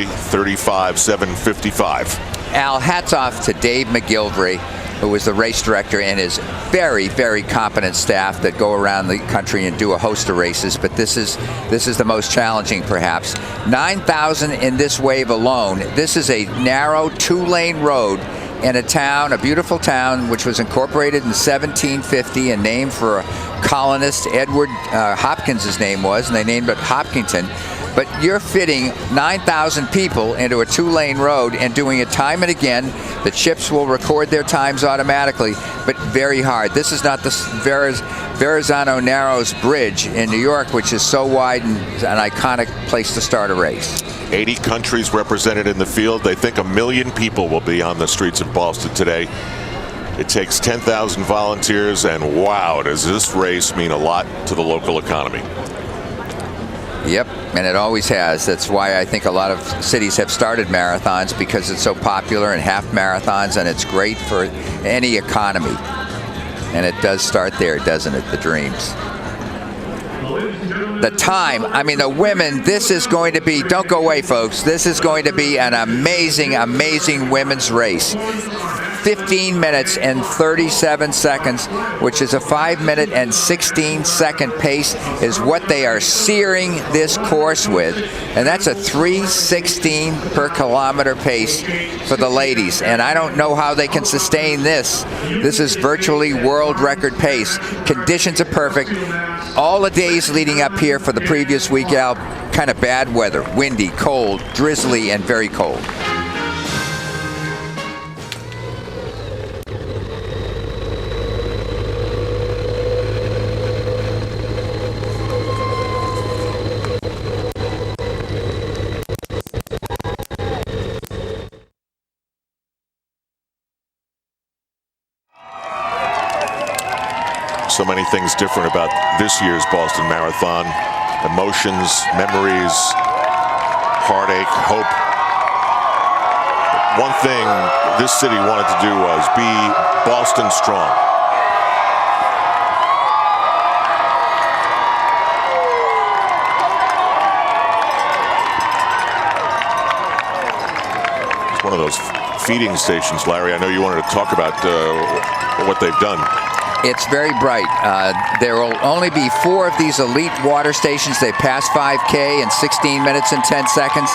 35-7-55. Al, hats off to Dave McGilvray, who was the race director, and his very, very competent staff that go around the country and do a host of races. But this is the most challenging, perhaps. 9,000 in this wave alone. This is a narrow 2-lane road in a town, a beautiful town, which was incorporated in 1750 and named for a colonist, Edward Hopkins his name was, and they named it Hopkinton. But you're fitting 9,000 people into a 2-lane road and doing it time and again. The chips will record their times automatically, but very hard. This is not the Verrazano Narrows Bridge in New York, which is so wide and an iconic place to start a race. 80 countries represented in the field. They think 1 million people will be on the streets of Boston today. It takes 10,000 volunteers, and wow, does this race mean a lot to the local economy. Yep, and it always has. That's why I think a lot of cities have started marathons, because it's so popular, and half marathons, and it's great for any economy. And it does start there, doesn't it, the dreams. The time, I mean, the women, this is going to be, don't go away, folks, this is going to be an amazing, amazing women's race. 15 minutes and 37 seconds, which is a 5-minute and 16-second pace, is what they are searing this course with. And that's a 3:16 per kilometer pace for the ladies. And I don't know how they can sustain this. This is virtually world record pace. Conditions are perfect. All the days leading up here for the previous week, Al, kind of bad weather, windy, cold, drizzly, and very cold. So many things different about this year's Boston Marathon. Emotions, memories, heartache, hope. One thing this city wanted to do was be Boston strong. It's one of those feeding stations, Larry. I know you wanted to talk about what they've done. It's very bright. There will only be 4 of these elite water stations. They pass 5K in 16 minutes and 10 seconds.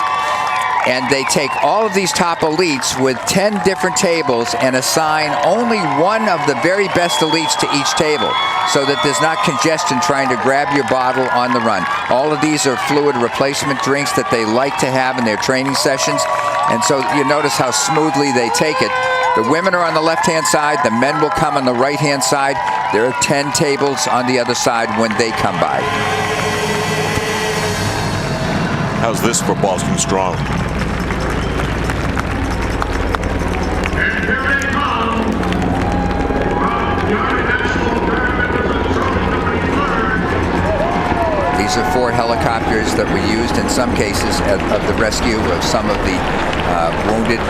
And they take all of these top elites with 10 different tables and assign only one of the very best elites to each table, so that there's not congestion trying to grab your bottle on the run. All of these are fluid replacement drinks that they like to have in their training sessions. And so you notice how smoothly they take it. The women are on the left-hand side. The men will come on the right-hand side. There are 10 tables on the other side when they come by. How's this for Boston Strong? These are 4 helicopters that were used in some cases of the rescue of some of the wounded,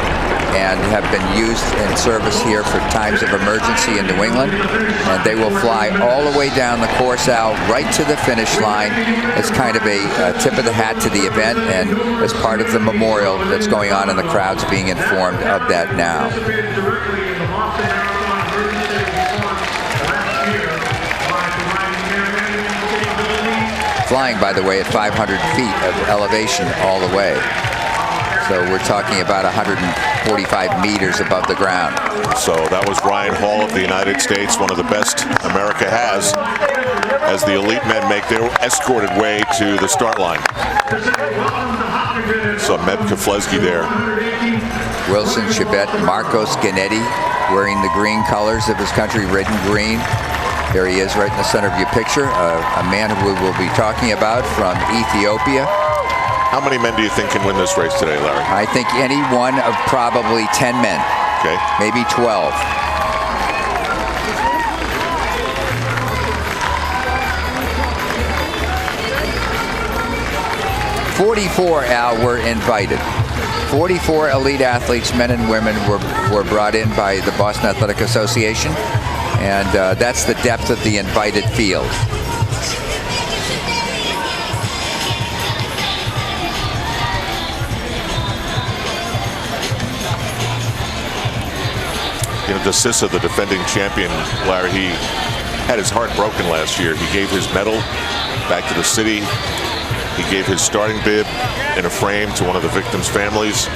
and have been used in service here for times of emergency in New England. And they will fly all the way down the course out right to the finish line as kind of a tip of the hat to the event, and as part of the memorial that's going on, and the crowd's being informed of that now. Flying, by the way, at 500 feet of elevation all the way. So we're talking about 145 meters above the ground. So that was Ryan Hall of the United States, one of the best America has, as the elite men make their escorted way to the start line. So Meb Keflezighi there. Wilson Chebet, Marcos Gennady, wearing the green colors of his country, red and green. There he is right in the center of your picture, a man who we will be talking about from Ethiopia. How many men do you think can win this race today, Larry? I think any one of probably 10 men. Okay. Maybe 12. Al, were invited. 44 elite athletes, men and women, were brought in by the Boston Athletic Association, and that's the depth of the invited field. DeSissa, the defending champion, Larry, he had his heart broken last year. He gave his medal back to the city. He gave his starting bib in a frame to one of the victims' families.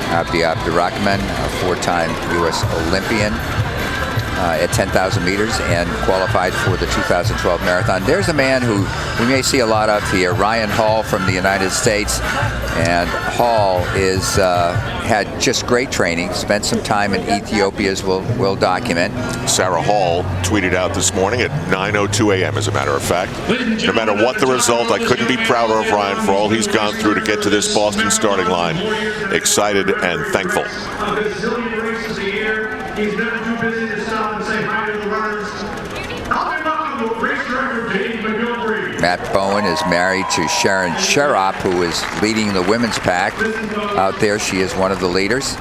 Abdi Abdirahman, a four-time U.S. Olympian at 10,000 meters and qualified for the 2012 marathon. There's a man who we may see a lot of here, Ryan Hall from the United States. And Hall is had just great training, spent some time in Ethiopia, as we'll document. Sarah Hall tweeted out this morning at 9:02 a.m., as a matter of fact. No matter what the result, I couldn't be prouder of Ryan for all he's gone through to get to this Boston starting line. Excited and thankful. He's never too busy to stop and say hi to the runners. Race director Dave McGilvery. Matt Bowen is married to Sharon Sharop, who is leading the women's pack out there. She is one of the leaders.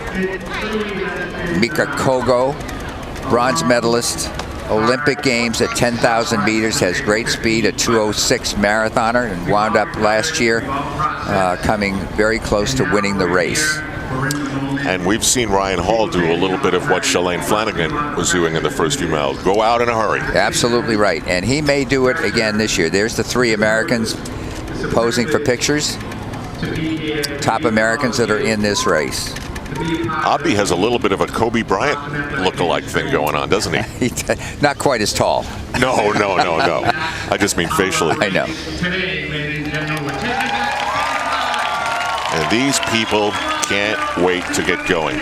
Mika Kogo, bronze medalist, Olympic Games at 10,000 meters, has great speed, a 2:06 marathoner, and wound up last year coming very close to winning the race. And we've seen Ryan Hall do a little bit of what Shalane Flanagan was doing in the first few miles. Go out in a hurry. Absolutely right. And he may do it again this year. There's the three Americans posing for pictures. Top Americans that are in this race. Abdi has a little bit of a Kobe Bryant look-alike thing going on, doesn't he? Not quite as tall. No. I just mean facially. I know. And these people can't wait to get going.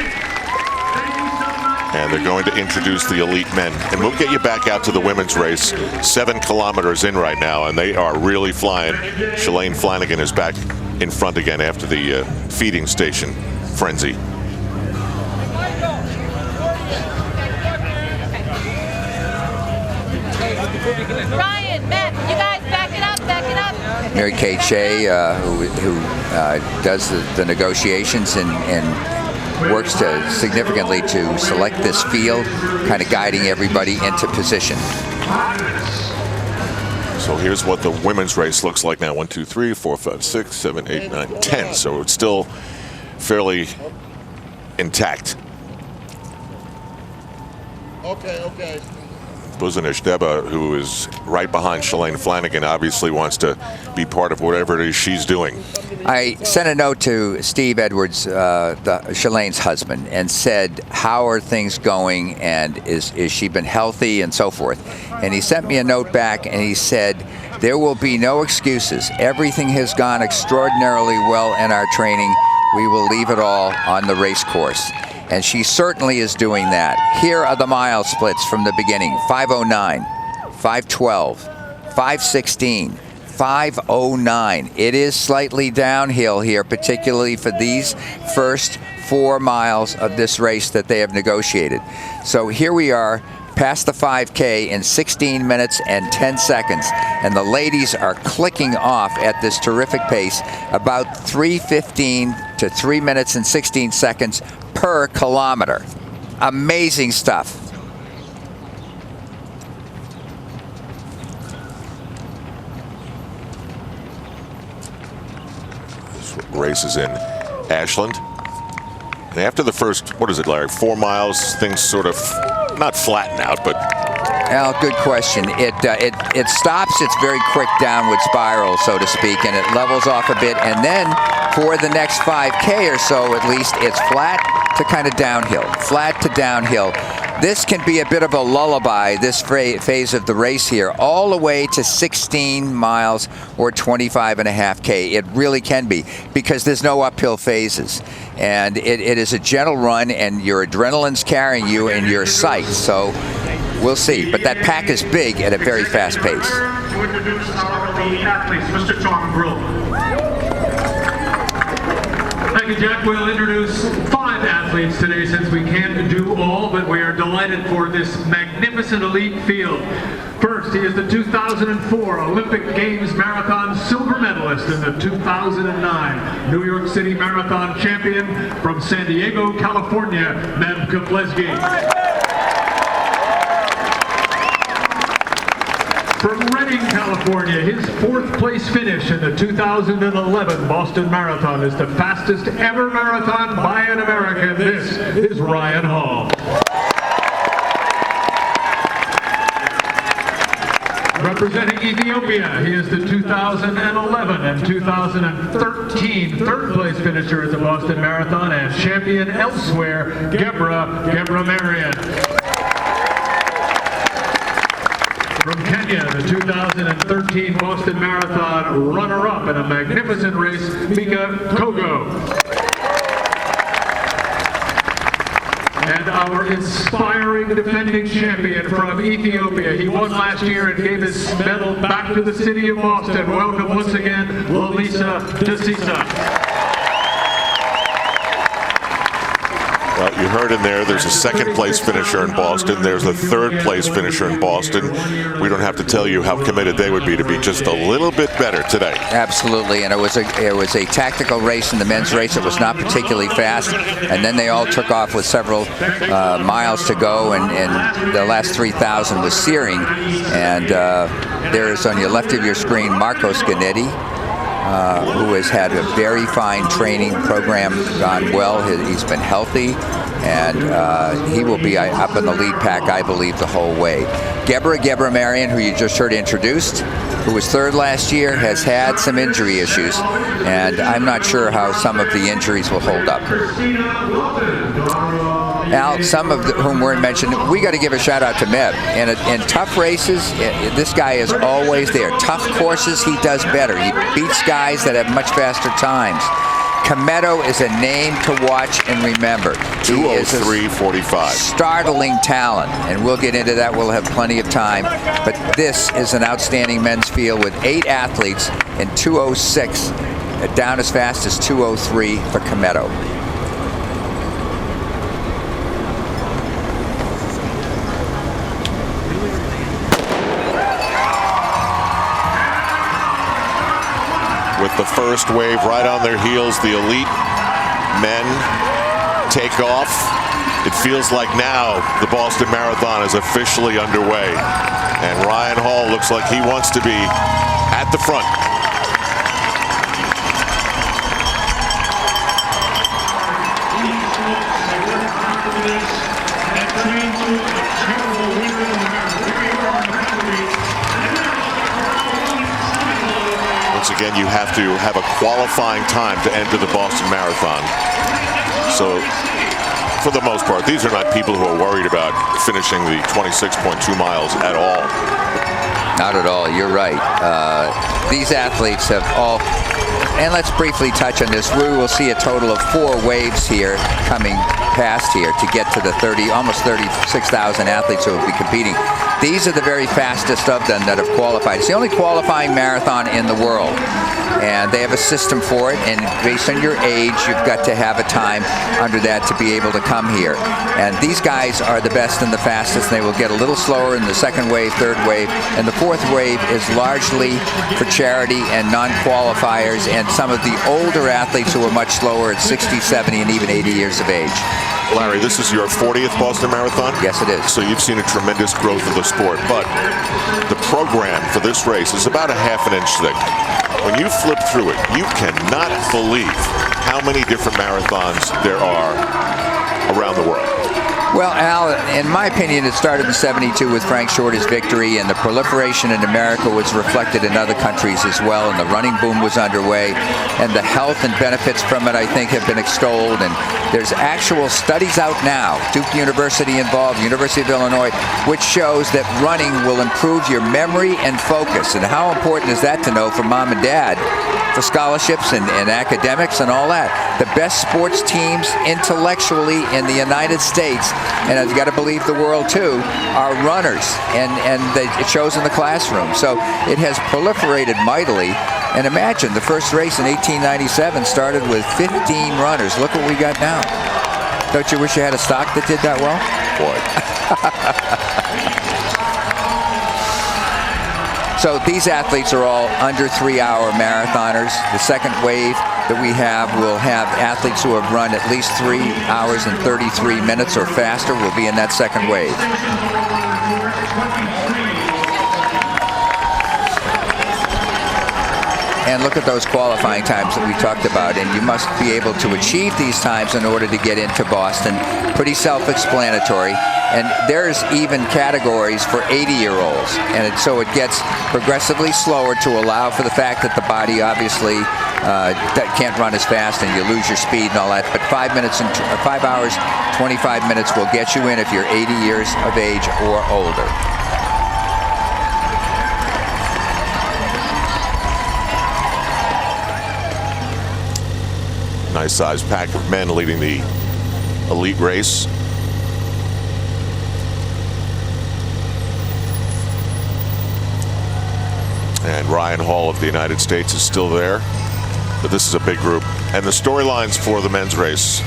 And they're going to introduce the elite men. And we'll get you back out to the women's race. 7 kilometers in right now, and they are really flying. Shalane Flanagan is back in front again after the feeding station frenzy. Ryan, Matt, you guys back it up. Mary Kay Shea, who does the negotiations and works significantly to select this field, kind of guiding everybody into position. So here's what the women's race looks like now. 1, 2, 3, 4, 5, 6, 7, 8, 9, 10. So it's still fairly intact. Okay. Buzanish Deba, who is right behind Shalane Flanagan, obviously wants to be part of whatever it is she's doing. I sent a note to Steve Edwards, Shalane's husband, and said, how are things going, and is she been healthy, and so forth. And he sent me a note back, and he said, there will be no excuses. Everything has gone extraordinarily well in our training. We will leave it all on the race course. And she certainly is doing that. Here are the mile splits from the beginning. 5:09, 5:12, 5:16, 5:09. It is slightly downhill here, particularly for these first 4 miles of this race that they have negotiated. So here we are, past the 5K in 16 minutes and 10 seconds. And the ladies are clicking off at this terrific pace, about 3:15 to 3 minutes and 16 seconds per kilometer. Amazing stuff. This race is in Ashland. And after the first, what is it, Larry, 4 miles, things sort of not flatten out, but... Well, good question. It stops its very quick downward spiral, so to speak, and it levels off a bit. And then for the next 5K or so, at least, it's flat to kind of downhill, flat to downhill. This can be a bit of a lullaby, this phase of the race here, all the way to 16 miles or 25.5K. It really can be, because there's no uphill phases. And it is a gentle run, and your adrenaline's carrying you in your sight. So we'll see. But that pack is big at a very fast pace. To introduce our lead athletes, Mr. Tom Brill. Thank you, Jack. We'll introduce 5 athletes today, since we can't do all, but we are delighted for this magnificent elite field. First, he is the 2004 Olympic Games Marathon silver medalist and the 2009 New York City Marathon champion from San Diego, California, Meb Keflezighi. From Reading, Redding, California. His fourth place finish in the 2011 Boston Marathon is the fastest ever marathon by an American. This is Ryan Hall. Representing Ethiopia, he is the 2011 and 2013 third place finisher at the Boston Marathon and champion elsewhere, Gebra Marian. From Kenya, the 2013 Boston Marathon runner-up in a magnificent race, Mika Kogo. And our inspiring defending champion from Ethiopia. He won last year and gave his medal back to the city of Boston. Welcome once again, Lalisa Desisa. Well, you heard in there's a second place finisher in Boston. There's a third place finisher in Boston. We don't have to tell you how committed they would be to be just a little bit better today. Absolutely, and it was a tactical race in the men's race. It was not particularly fast, and then they all took off with several miles to go, and the last 3,000 was searing. And there's on your left of your screen Marcos Ganetti, who has had a very fine training program, gone well. He's been healthy, and he will be up in the lead pack, I believe, the whole way. Gebra Marian, who you just heard introduced, who was third last year, has had some injury issues, and I'm not sure how some of the injuries will hold up. Al, some of whom weren't mentioned, we got to give a shout out to Meb. In tough races, this guy is always there. Tough courses, he does better. He beats guys that have much faster times. Kometo is a name to watch and remember. 2:03:45. Startling talent, and we'll get into that. We'll have plenty of time. But this is an outstanding men's field with 8 athletes in 2:06, down as fast as 2:03 for Kometo. With the first wave right on their heels, the elite men take off. It feels like now the Boston Marathon is officially underway. And Ryan Hall looks like he wants to be at the front. Once again, you have to have a qualifying time to enter the Boston Marathon. So, for the most part, these are not people who are worried about finishing the 26.2 miles at all. Not at all. You're right. These athletes have all, and let's briefly touch on this. We will see a total of 4 waves here coming past here to get to the almost 36,000 athletes who will be competing. These are the very fastest of them that have qualified. It's the only qualifying marathon in the world, and they have a system for it, and based on your age, you've got to have a time under that to be able to come here. And these guys are the best and the fastest. They will get a little slower in the second wave, third wave, and the fourth wave is largely for charity and non-qualifiers and some of the older athletes who are much slower at 60, 70, and even 80 years of age. Larry, this is your 40th Boston Marathon? Yes, it is. So you've seen a tremendous growth of the sport, but the program for this race is about a ½ inch thick. When you flip through it, you cannot believe how many different marathons there are around the world. Well, Al, in my opinion, it started in '72 with Frank Shorter's victory, and the proliferation in America was reflected in other countries as well, and the running boom was underway, and the health and benefits from it, I think, have been extolled, and there's actual studies out now, Duke University involved, University of Illinois, which shows that running will improve your memory and focus, and how important is that to know for mom and dad? For scholarships and academics and all that. The best sports teams intellectually in the United States, and I've got to believe the world too, are runners, and it shows in the classroom. So it has proliferated mightily. And imagine the first race in 1897 started with 15 runners. Look what we got now. Don't you wish you had a stock that did that well? Boy. So these athletes are all under 3-hour marathoners. The second wave that we have will have athletes who have run at least 3 hours and 33 minutes or faster will be in that second wave. And look at those qualifying times that we talked about. And you must be able to achieve these times in order to get into Boston. Pretty self-explanatory. And there's even categories for 80-year-olds. And so it gets progressively slower to allow for the fact that the body obviously can't run as fast and you lose your speed and all that. But 5 hours, 25 minutes will get you in if you're 80 years of age or older. Nice sized pack of men leading the elite race. And Ryan Hall of the United States is still there. But this is a big group. And the storylines for the men's race,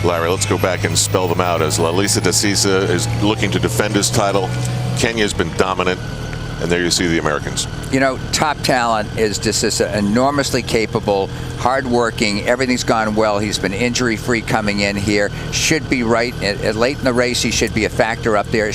Larry, let's go back and spell them out. As Lalisa Desisa is looking to defend his title, Kenya's been dominant. And there you see the Americans. You know, top talent is Desisa, enormously capable, hardworking. Everything's gone well. He's been injury-free coming in here. Should be right. Late in the race, he should be a factor up there.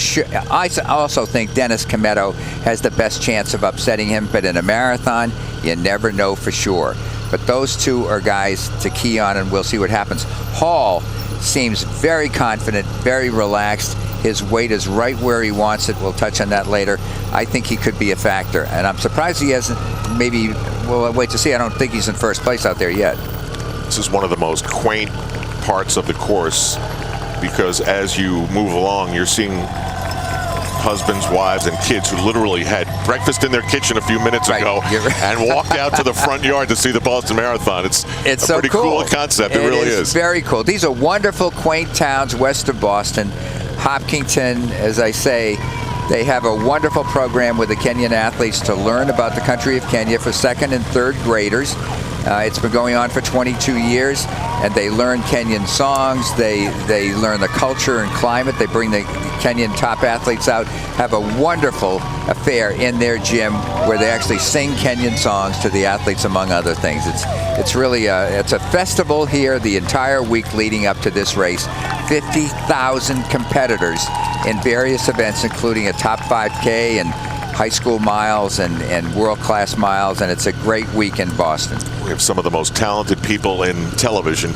I also think Dennis Kimetto has the best chance of upsetting him. But in a marathon, you never know for sure. But those two are guys to key on, and we'll see what happens. Hall seems very confident, very relaxed. His weight is right where he wants it. We'll touch on that later. I think he could be a factor. And I'm surprised he hasn't, maybe, we'll wait to see. I don't think he's in first place out there yet. This is one of the most quaint parts of the course because as you move along, you're seeing husbands, wives, and kids who literally had breakfast in their kitchen a few minutes ago and walked out to the front yard to see the Boston Marathon. It's a so pretty cool concept. It really is. Very cool. These are wonderful, quaint towns west of Boston. Hopkinton, as I say, they have a wonderful program with the Kenyan athletes to learn about the country of Kenya for second and third graders. It's been going on for 22 years, and they learn Kenyan songs. They learn the culture and climate. They bring the Kenyan top athletes out, have a wonderful affair in their gym where they actually sing Kenyan songs to the athletes, among other things. It's really it's a festival here the entire week leading up to this race. 50,000 competitors in various events, including a top 5K and high school miles and world-class miles, and it's a great week in Boston. We have some of the most talented people in television,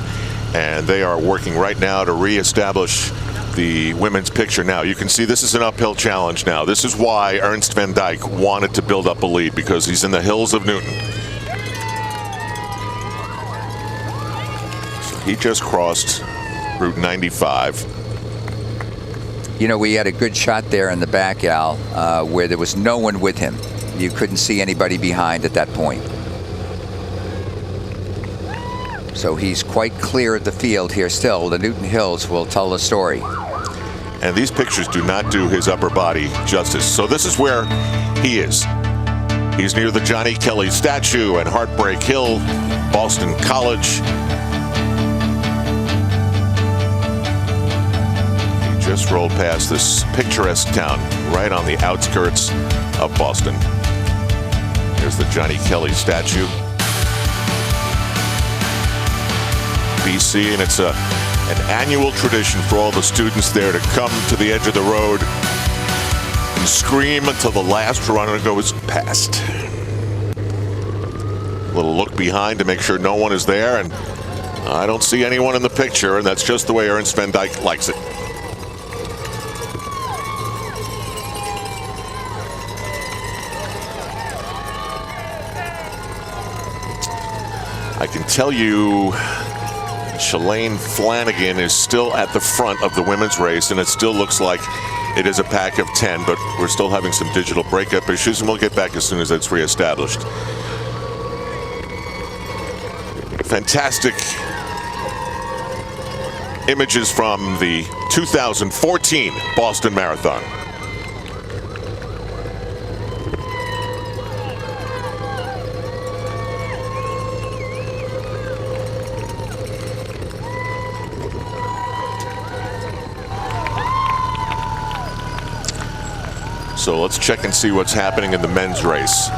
and they are working right now to reestablish the women's picture. Now, you can see this is an uphill challenge now. This is why Ernst van Dijk wanted to build up a lead, because he's in the hills of Newton. So he just crossed Route 95. You know, we had a good shot there in the back, Al, where there was no one with him. You couldn't see anybody behind at that point. So he's quite clear of the field here still. The Newton Hills will tell the story. And these pictures do not do his upper body justice. So this is where he is. He's near the Johnny Kelly statue and Heartbreak Hill, Boston College. Just rolled past this picturesque town right on the outskirts of Boston. Here's the Johnny Kelly statue. BC, and it's an annual tradition for all the students there to come to the edge of the road and scream until the last runner goes past. A little look behind to make sure no one is there, and I don't see anyone in the picture, and that's just the way Ernst van Dijk likes it. I can tell you Shalane Flanagan is still at the front of the women's race, and it still looks like it is a pack of 10, but we're still having some digital breakup issues, and we'll get back as soon as it's reestablished. Fantastic images from the 2014 Boston Marathon. So let's check and see what's happening in the men's race.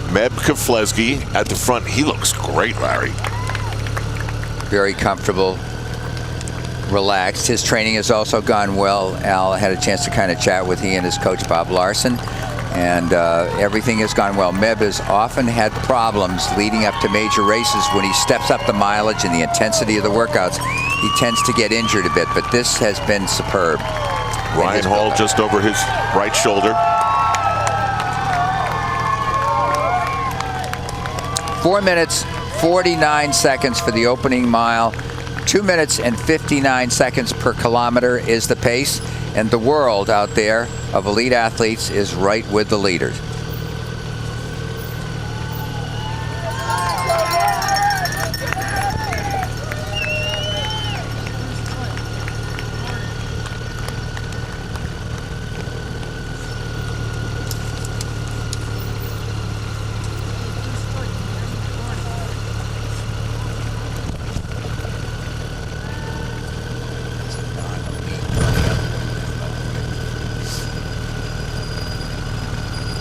Meb Keflezighi at the front. He looks great, Larry. Very comfortable, relaxed. His training has also gone well. Al had a chance to kind of chat with he and his coach, Bob Larson. and everything has gone well. Meb has often had problems leading up to major races. When he steps up the mileage and the intensity of the workouts, he tends to get injured a bit, but this has been superb. Ryan Hall just over his right shoulder. 4 minutes, 49 seconds for the opening mile. 2 minutes and 59 seconds per kilometer is the pace. And the world out there of elite athletes is right with the leaders.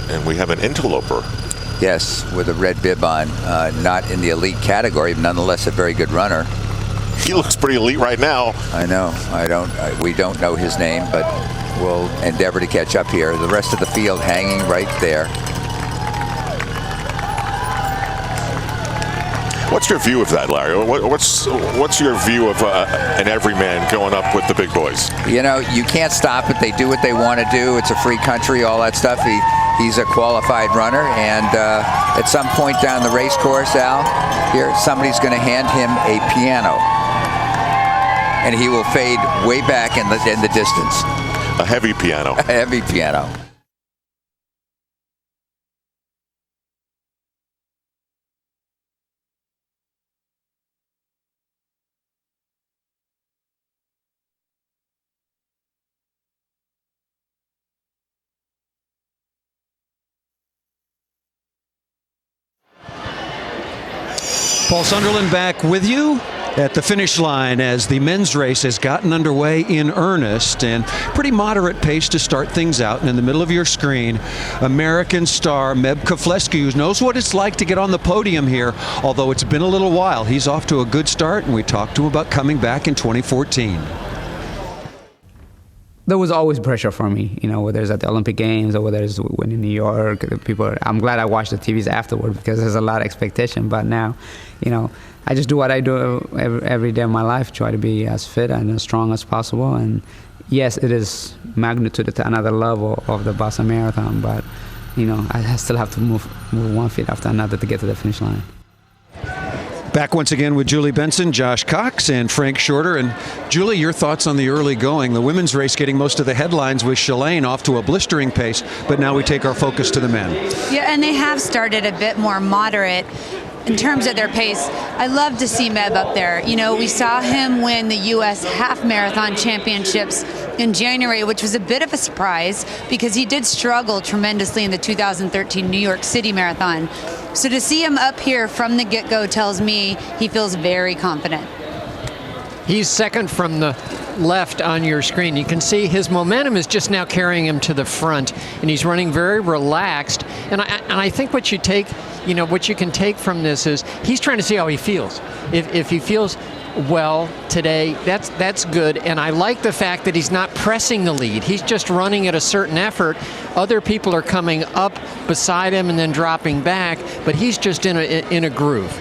And we have an interloper. Yes, with a red bib on. Not in the elite category, but nonetheless a very good runner. He looks pretty elite right now. I know. We don't know his name, but we'll endeavor to catch up here. The rest of the field hanging right there. What's your view of that, Larry? What's your view of an everyman going up with the big boys? You know, you can't stop it. They do what they want to do. It's a free country, all that stuff. He's a qualified runner, and at some point down the race course, Al, here, somebody's going to hand him a piano, and he will fade way back in the distance. A heavy piano. A heavy piano. Paul Sunderland back with you at the finish line as the men's race has gotten underway in earnest, and pretty moderate pace to start things out. And in the middle of your screen, American star Meb Keflezighi, who knows what it's like to get on the podium here, although it's been a little while. He's off to a good start, and we talked to him about coming back in 2014. There was always pressure for me, you know, whether it's at the Olympic Games or whether it's in New York. I'm glad I watched the TVs afterward because there's a lot of expectation. But now, you know, I just do what I do every day of my life, try to be as fit and as strong as possible. And yes, it is magnitude to another level of the Boston Marathon, but, you know, I still have to move one feet after another to get to the finish line. Back once again with Julie Benson, Josh Cox, and Frank Shorter. And Julie, your thoughts on the early going? The women's race getting most of the headlines with Shalane off to a blistering pace, but now we take our focus to the men. Yeah, and they have started a bit more moderate in terms of their pace. I love to see Meb up there. You know, we saw him win the U.S. Half Marathon Championships in January, which was a bit of a surprise because he did struggle tremendously in the 2013 New York City Marathon. So to see him up here from the get-go tells me he feels very confident. He's second from the left on your screen. You can see his momentum is just now carrying him to the front, and he's running very relaxed. And I think what you take, you know, what you can take from this is he's trying to see how he feels. If he feels well today, that's good. And I like the fact that he's not pressing the lead. He's just running at a certain effort. Other people are coming up beside him and then dropping back, but he's just in a groove.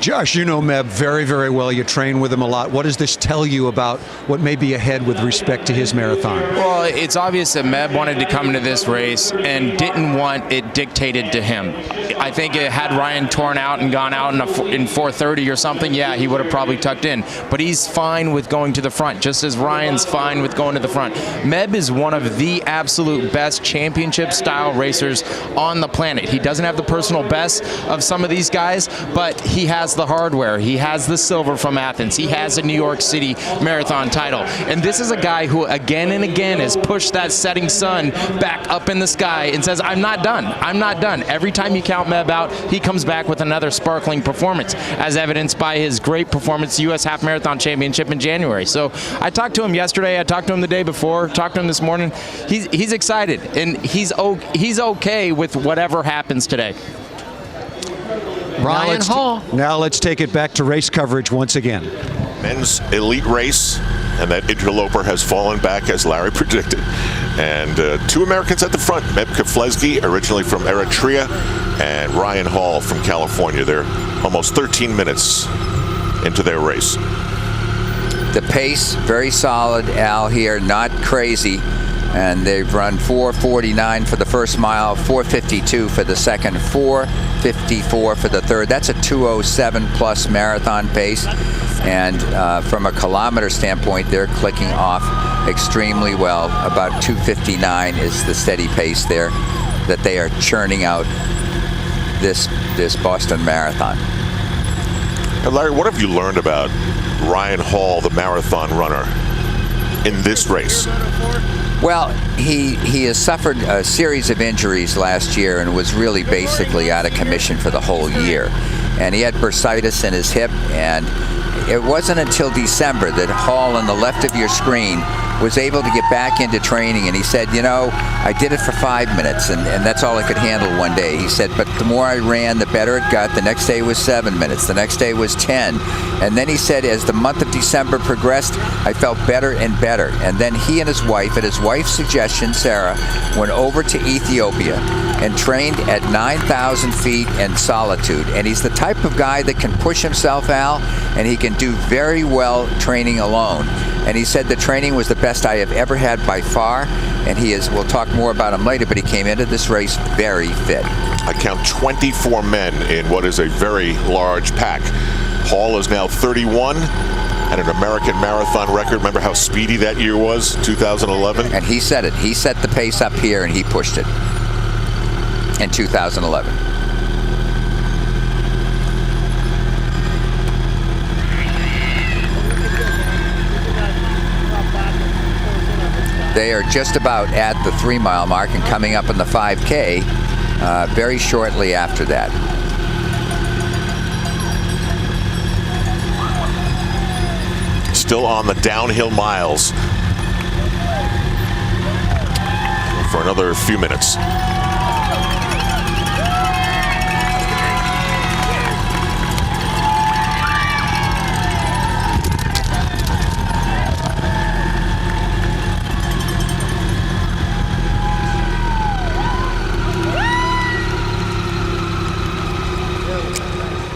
Josh, you know Meb very, very well. You train with him a lot. What does this tell you about what may be ahead with respect to his marathon? Well, it's obvious that Meb wanted to come into this race and didn't want it dictated to him. I think had Ryan torn out and gone out in 4:30 or something, yeah, he would have probably tucked in. But he's fine with going to the front, just as Ryan's fine with going to the front. Meb is one of the absolute best championship-style racers on the planet. He doesn't have the personal best of some of these guys, but he has the hardware. He has the silver from Athens. He has a New York City Marathon title. And this is a guy who again and again has pushed that setting sun back up in the sky and says, I'm not done. I'm not done. Every time you count Meb out, he comes back with another sparkling performance, as evidenced by his great performance U.S. Half Marathon Championship in January. So I talked to him yesterday. I talked to him the day before. Talked to him this morning. He's excited, and he's okay with whatever happens today. Ryan Hall. Now let's take it back to race coverage once again. Men's elite race And that interloper has fallen back as Larry predicted. And 2 Americans at the front, Meb Keflezighi, originally from Eritrea, and Ryan Hall from California. They're almost 13 minutes into their race. The pace, very solid, Al, here, not crazy. And they've run 4:49 for the first mile, 4:52 for the second, 4:54 for the third. That's a 2:07 plus marathon pace. And from a kilometer standpoint, they're clicking off extremely well. About 2:59 is the steady pace there that they are churning out this Boston Marathon. And Larry, what have you learned about Ryan Hall, the marathon runner, in this race? Well, he has suffered a series of injuries last year and was really basically out of commission for the whole year. And he had bursitis in his hip, and it wasn't until December that Hall on the left of your screen was able to get back into training. And he said, you know, I did it for 5 minutes, and that's all I could handle one day. He said, but the more I ran, the better it got. The next day was 7 minutes. The next day was 10. And then he said, as the month of December progressed, I felt better and better. And then he and his wife, at his wife's suggestion, Sarah, went over to Ethiopia and trained at 9,000 feet in solitude. And he's the type of guy that can push himself, Al, and he can do very well training alone. And he said the training was the best I have ever had by far. And we'll talk more about him later, but he came into this race very fit. I count 24 men in what is a very large pack. Hall is now 31 and an American marathon record. Remember how speedy that year was, 2011? And he said it. He set the pace up here and he pushed it in 2011. They are just about at the 3-mile mark and coming up on the 5K very shortly after that. Still on the downhill miles for another few minutes.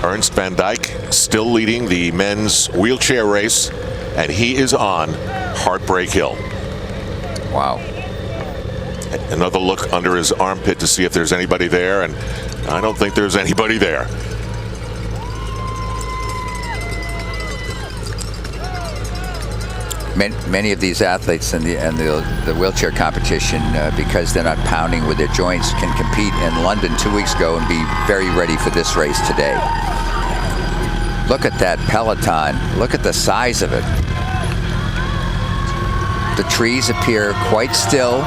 Ernst van Dijk still leading the men's wheelchair race, and he is on Heartbreak Hill. Wow. Another look under his armpit to see if there's anybody there, and I don't think there's anybody there. Many of these athletes in the wheelchair competition, because they're not pounding with their joints, can compete in London 2 weeks ago and be very ready for this race today. Look at that peloton. Look at the size of it. The trees appear quite still,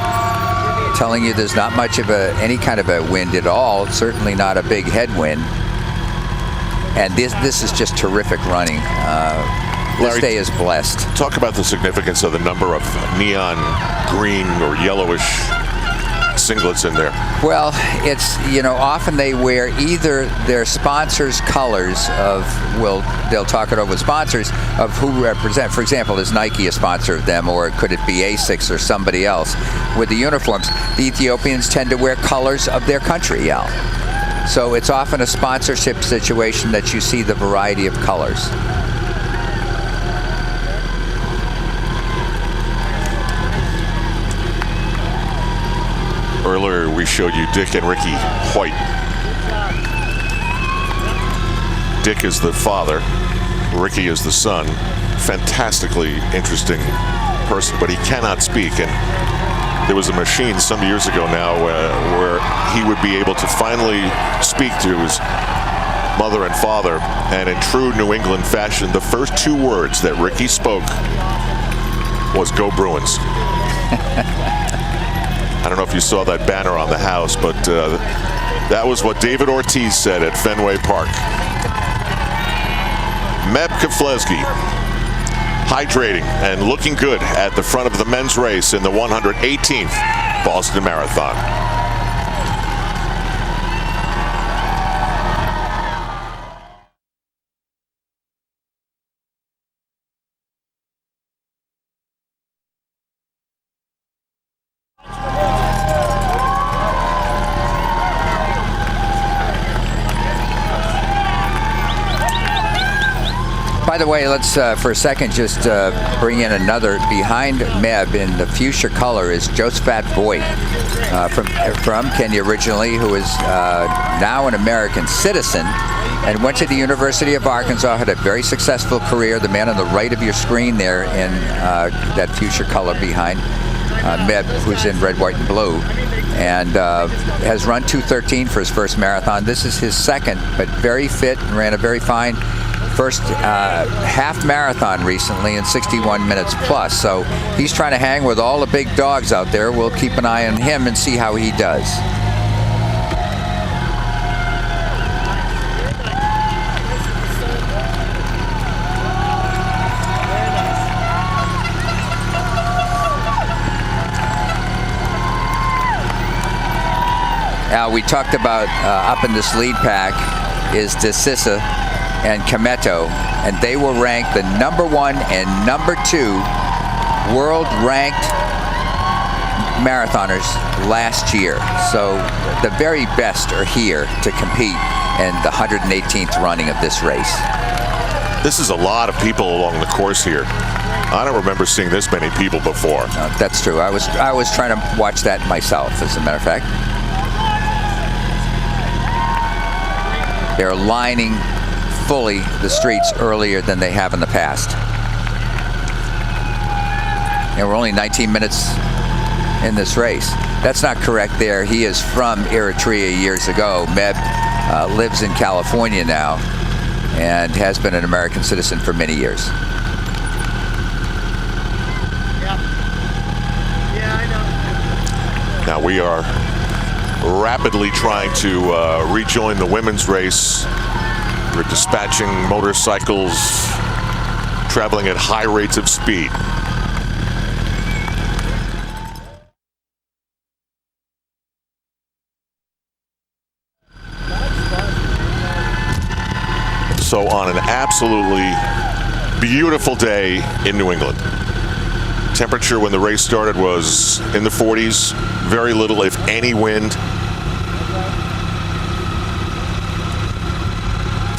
telling you there's not much of any kind of a wind at all. Certainly not a big headwind. And this is just terrific running. This day is blessed. Talk about the significance of the number of neon green or yellowish singlets in there. Well, it's, often they wear either their sponsors' colors they'll talk it over with sponsors of who represent. For example, is Nike a sponsor of them, or could it be ASICS or somebody else? With the uniforms, the Ethiopians tend to wear colors of their country, Al. So it's often a sponsorship situation that you see the variety of colors. Earlier we showed you Dick and Ricky Hoyt. Dick is the father, Ricky is the son. Fantastically interesting person, but he cannot speak. And there was a machine some years ago now where he would be able to finally speak to his mother and father. And in true New England fashion, the first 2 words that Ricky spoke was "Go Bruins." I don't know if you saw that banner on the house, but that was what David Ortiz said at Fenway Park. Meb Keflezighi hydrating and looking good at the front of the men's race in the 118th Boston Marathon. By the way, let's for a second just bring in another behind Meb in the fuchsia color is Josephat Voigt from Kenya originally, who is now an American citizen and went to the University of Arkansas, had a very successful career. The man on the right of your screen there in that fuchsia color behind Meb, who's in red, white, and blue, and has run 2:13 for his first marathon. This is his second, but very fit and ran a very fine first half marathon recently in 61 minutes plus. So he's trying to hang with all the big dogs out there. We'll keep an eye on him and see how he does. Now, we talked about up in this lead pack is DeSissa and Kimetto, and they were ranked the #1 and #2 world-ranked marathoners last year. So the very best are here to compete in the 118th running of this race. This is a lot of people along the course here. I don't remember seeing this many people before. No, that's true. I was trying to watch that myself, as a matter of fact. They're lining fully the streets earlier than they have in the past. And we're only 19 minutes in this race. That's not correct there. He is from Eritrea years ago. Meb lives in California now and has been an American citizen for many years. Now we are rapidly trying to rejoin the women's race. We're dispatching motorcycles traveling at high rates of speed. So on an absolutely beautiful day in New England. Temperature when the race started was in the 40s, very little, if any, wind.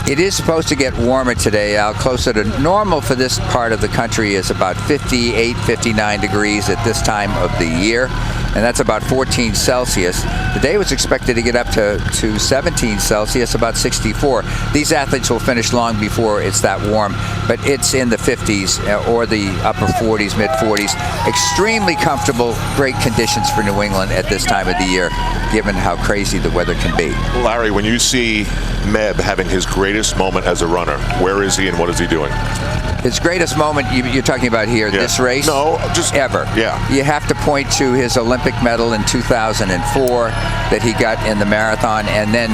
It is supposed to get warmer today, Al. Closer to normal for this part of the country is about 58, 59 degrees at this time of the year, and that's about 14 Celsius. The day was expected to get up to 17 Celsius, about 64. These athletes will finish long before it's that warm, but it's in the 50s or the upper 40s, mid 40s. Extremely comfortable, great conditions for New England at this time of the year, given how crazy the weather can be. Larry, when you see Meb having his greatest moment as a runner, where is he and what is he doing? His greatest moment, you're talking about here, this race? No, just ever. Yeah. You have to point to his Olympic medal in 2004 that he got in the marathon, and then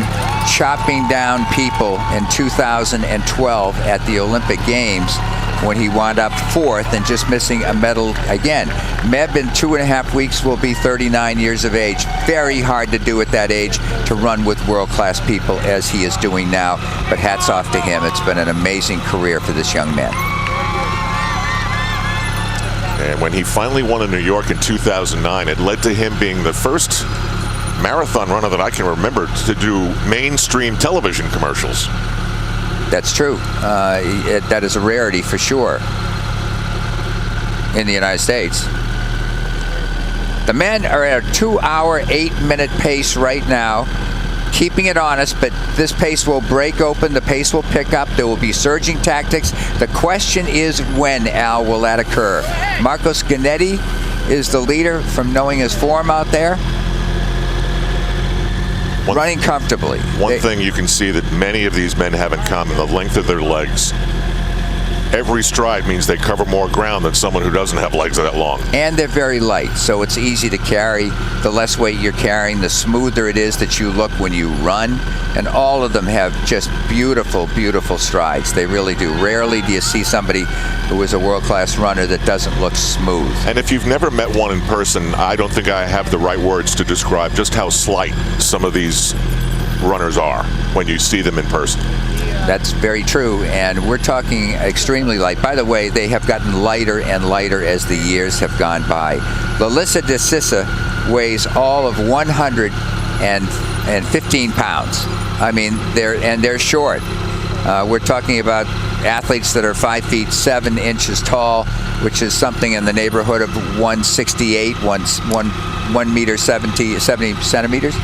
chopping down people in 2012 at the Olympic Games when he wound up 4th and just missing a medal again. Meb in 2.5 weeks will be 39 years of age. Very hard to do at that age to run with world-class people as he is doing now, but hats off to him. It's been an amazing career for this young man. And when he finally won in New York in 2009, it led to him being the first marathon runner that I can remember to do mainstream television commercials. That's true. That is a rarity for sure in the United States. The men are at a 2-hour, 8-minute pace right now, keeping it honest, but this pace will break open. The pace will pick up. There will be surging tactics. The question is when, Al, will that occur? Marcos Ghinetti is the leader from knowing his form out there. Running comfortably. One thing you can see that many of these men have in common, the length of their legs. Every stride means they cover more ground than someone who doesn't have legs that long. And they're very light, so it's easy to carry. The less weight you're carrying, the smoother it is that you look when you run. And all of them have just beautiful, beautiful strides. They really do. Rarely do you see somebody who is a world-class runner that doesn't look smooth. And if you've never met one in person, I don't think I have the right words to describe just how slight some of these runners are when you see them in person. That's very true, and we're talking extremely light. By the way, they have gotten lighter and lighter as the years have gone by. Lalissa DeSissa weighs all of 115 pounds. I mean, they're short. We're talking about athletes that are 5 feet 7 inches tall, which is something in the neighborhood of 168, 1 meter 70 centimeters.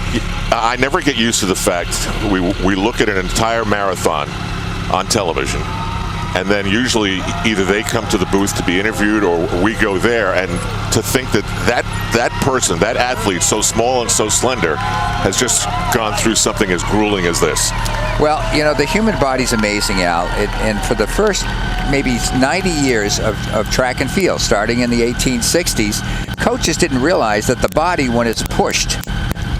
I never get used to the fact we look at an entire marathon on television, and then usually either they come to the booth to be interviewed or we go there, and to think that person, that athlete, so small and so slender, has just gone through something as grueling as this. Well, you know, the human body's amazing, Al. And for the first maybe 90 years of track and field, starting in the 1860s, coaches didn't realize that the body, when it's pushed,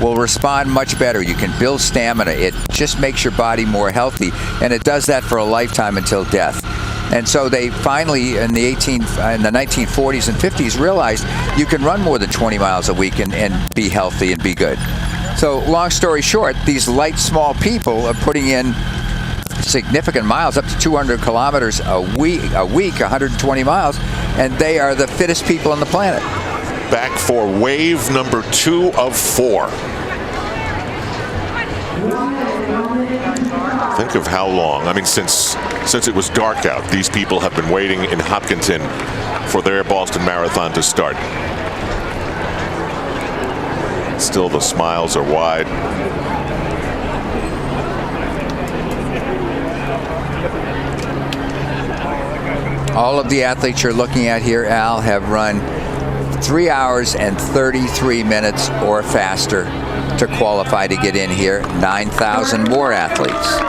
will respond much better. You can build stamina. It just makes your body more healthy, and it does that for a lifetime until death. And so they finally, in the 1940s and 50s, realized you can run more than 20 miles a week and be healthy and be good. So long story short, these light, small people are putting in significant miles, up to 200 kilometers a week, 120 miles, and they are the fittest people on the planet. Back for wave number 2 of 4. Think of how long. I mean, since it was dark out, these people have been waiting in Hopkinton for their Boston Marathon to start. Still, the smiles are wide. All of the athletes you're looking at here, Al, have run 3 hours and 33 minutes or faster to qualify to get in here. 9,000 more athletes.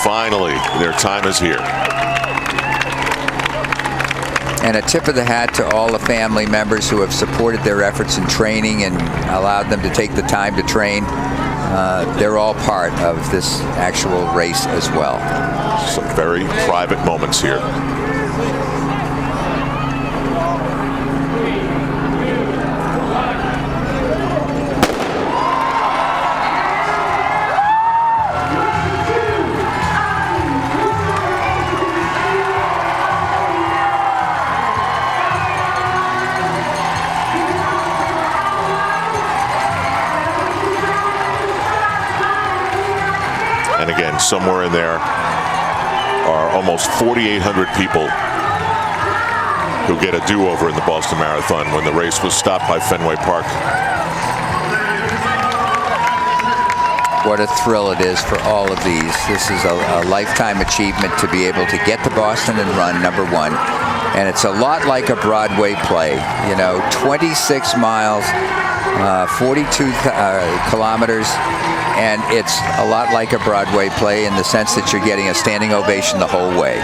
Finally, their time is here. And a tip of the hat to all the family members who have supported their efforts in training and allowed them to take the time to train. They're all part of this actual race as well. Some very private moments here. And again, somewhere in there are almost 4,800 people who get a do-over in the Boston Marathon when the race was stopped by Fenway Park. What a thrill it is for all of these. This is a lifetime achievement to be able to get to Boston and run number 1. And it's a lot like a Broadway play. You know, 26 miles, 42 kilometers. And it's a lot like a Broadway play in the sense that you're getting a standing ovation the whole way.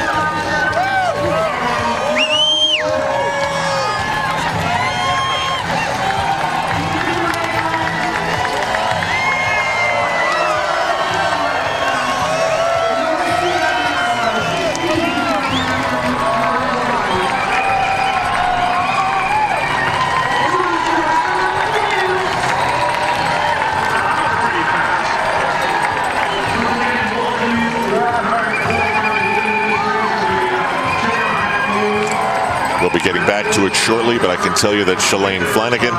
We'll be getting back to it shortly, but I can tell you that Shalane Flanagan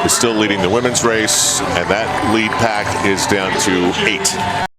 is still leading the women's race, and that lead pack is down to 8.